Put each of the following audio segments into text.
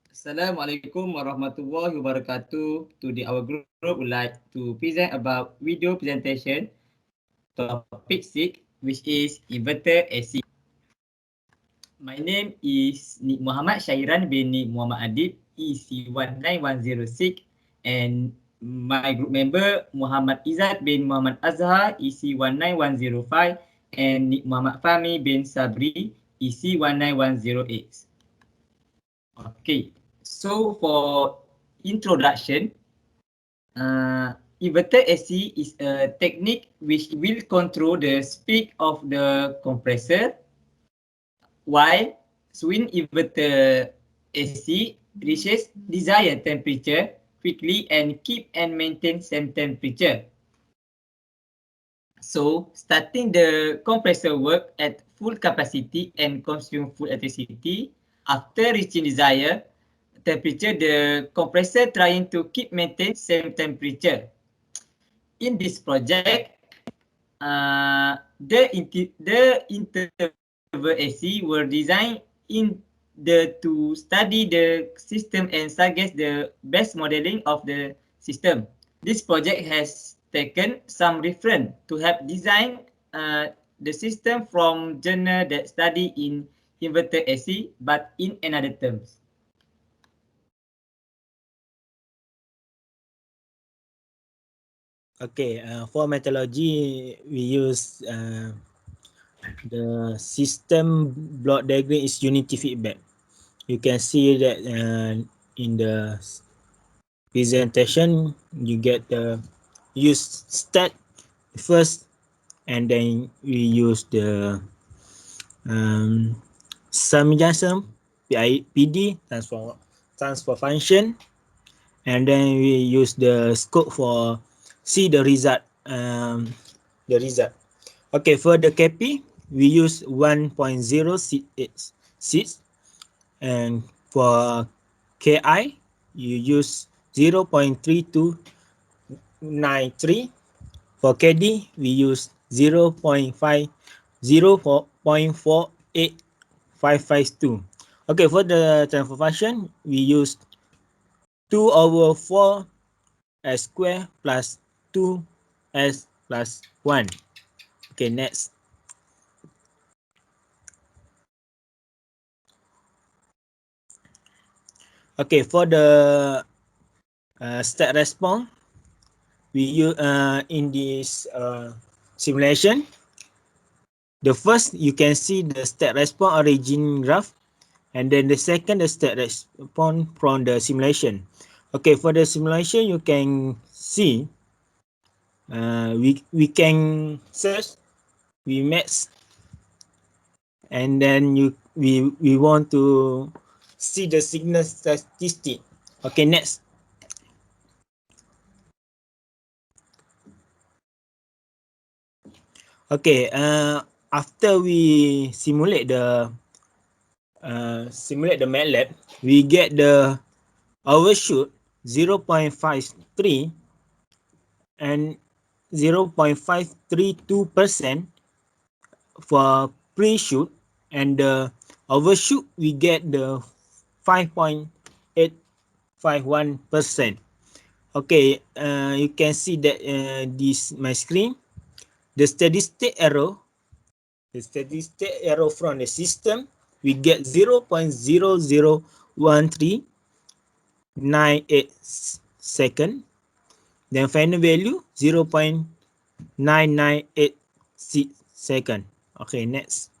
Assalamualaikum warahmatullahi wabarakatuh. Today our group would like to present about video presentation topic 6, which is inverter AC. My name is Muhamad Syahiran bin Muhammad Adib, EC19106, and my group member Muhamad Izzat bin Muhammad Azahar, EC19105, and Muhamad Fahmi bin Sabri, EC19108. Okay. So for introduction, inverter AC is a technique which will control the speed of the compressor, while swing inverter AC reaches desired temperature quickly and keep and maintain same temperature. So starting the compressor work at full capacity and consume full electricity. After reaching desired temperature, the compressor trying to keep maintain same temperature. In this project, the interval AC were designed to study the system and suggest the best modeling of the system. This project has taken some reference to help design the system from journal that study in inverter AC, but in another terms. Okay, for methodology, we use the system block diagram is unity feedback. You can see that in the presentation, you get the use stat first, and then we use the summation, PD, transfer function, and then we use the scope for see the result. Okay, for the KP, we use 1.066, and for KI, you use 0.3293. For KD, we use 0.48552. Okay, for the transfer function, we use 2/4 s square plus 2s plus 1. Okay, next. Okay, for the state response, we use in this simulation. The first, you can see the state response origin graph, and then the second, the state response from the simulation. Okay, for the simulation, you can see we can search, we match, and then we want to see the signal statistic. Okay, next. Okay, after we simulate the MATLAB, we get the overshoot 0.53 and 0.532% for pre-shoot, and the overshoot we get the 5.851%. Okay, you can see that this my screen. The steady state error from the system, we get 0.001398 second. Then final value 0.9986 second. Okay, next.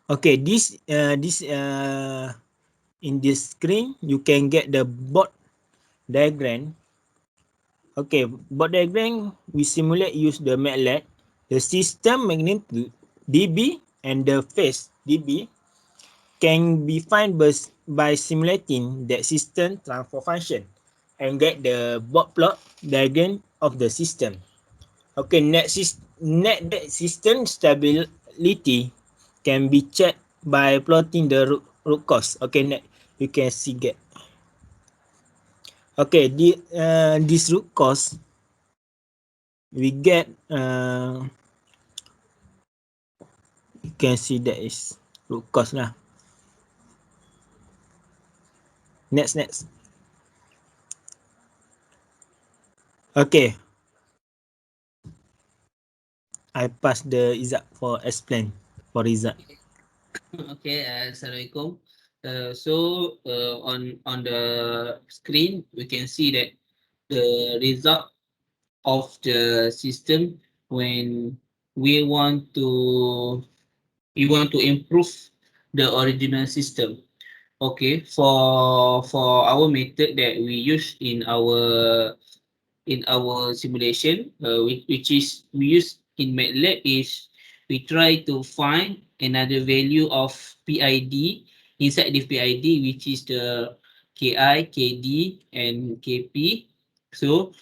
Okay, this in this screen you can get the board diagram. Okay, board diagram we simulate use the MATLAB, the system magnitude dB and the phase dB can be found by simulating that system transfer function and get the board plot diagram of the system. Okay, net system stability can be checked by plotting the root cause. Okay, next you can see get. Okay, this root cause we get you can see that is root cause lah. Next. Okay, I pass the Izzat for explain for Izzat. Okay, Assalamualaikum. On the screen, we can see that the result of the system when we want to improve the original system. Okay, for our method that we use in our simulation, which is we use in MATLAB, is we try to find another value of PID inside the PID, which is the KI, KD, and KP. So,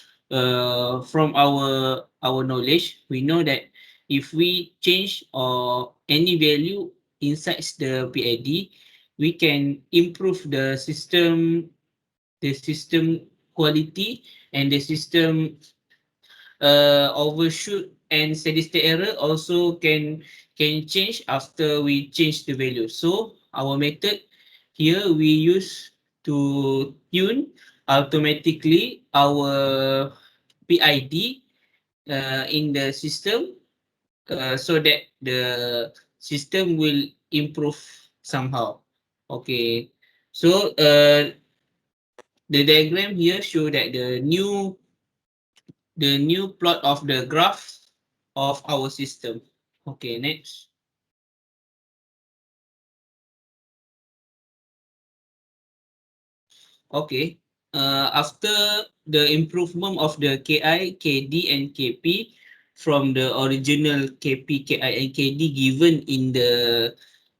from our knowledge, we know that if we change or any value inside the PID, we can improve the system quality and the system overshoot and steady state error also can change after we change the value. So our method here we use to tune automatically our PID in the system so that the system will improve somehow. Okay, so the diagram here show that the new plot of the graph of our system. Okay, next. Okay. After the improvement of the KI, KD, and KP from the original KP, KI, and KD given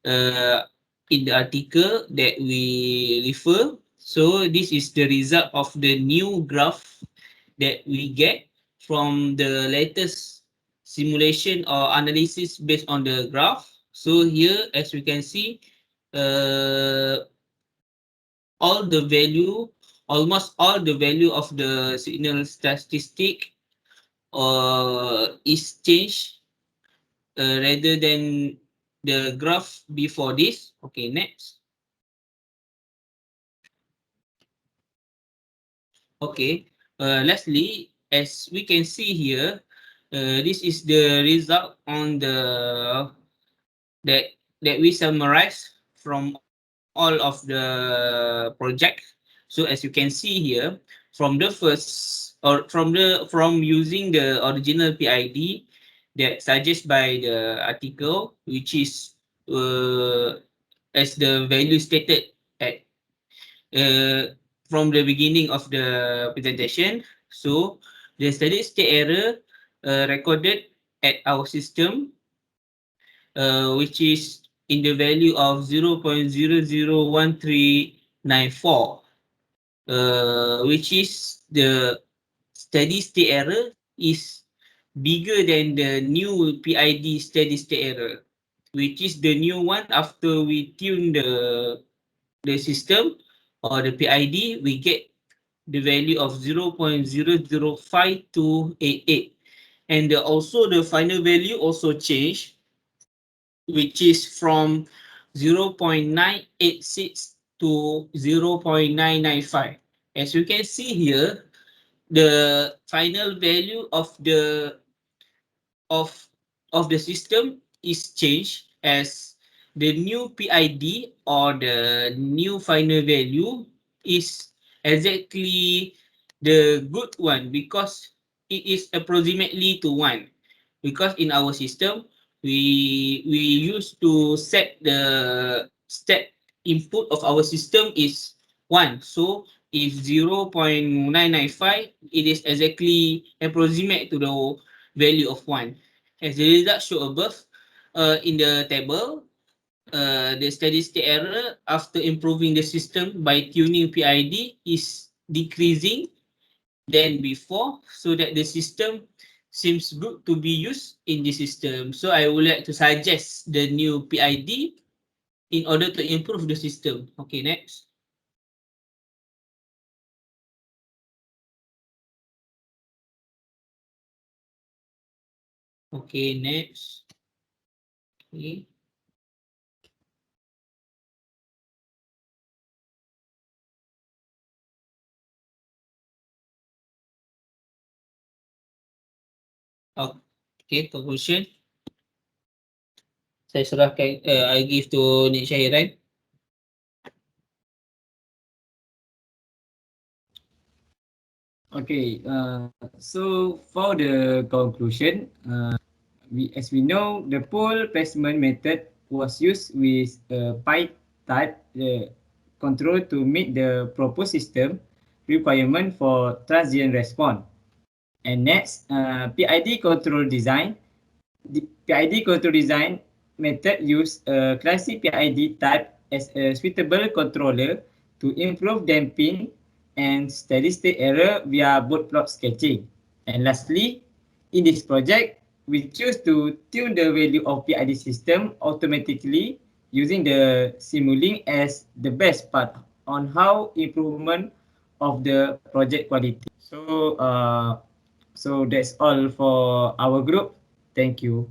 uh, in the article that we refer. So this is the result of the new graph that we get from the latest simulation or analysis based on the graph. So here, as we can see, uh, all the value, almost all the value of the signal statistic is changed rather than the graph before this. Okay, next. Okay, lastly, as we can see here, this is the result on the that we summarize from all of the project. So as you can see here, from the first or from using the original PID that suggested by the article, which is as the value stated at from the beginning of the presentation. So the steady state error recorded at our system, which is in the value of 0.001394, which is the steady state error is bigger than the new PID steady state error, which is the new one after we tune the system or the PID, we get the value of 0.005288. And also the final value also changed, which is from 0.986 to 0.995. As you can see here, the final value of of the system is changed as the new PID or the new final value is exactly the good one because it is approximately to 1. Because in our system, we used to set the step input of our system is 1. So if 0.995, it is exactly approximate to the value of 1. As the result shown above, in the table, the steady state error after improving the system by tuning PID is decreasing than before, so that the system seems good to be used in the system. So I would like to suggest the new PID in order to improve the system. Okay, next. Okay, next. Okay. Okay, conclusion. Saya serahkan, I give to Nik Syahiran. Okay, so for the conclusion, as we know, the pole placement method was used with pipe type control to meet the proposed system requirement for transient response. And next, PID control design. The PID control design method use a classic PID type as a suitable controller to improve damping and steady state error via both plot sketching. And lastly, in this project, we choose to tune the value of PID system automatically using the Simulink as the best part on how improvement of the project quality. So that's all for our group. Thank you.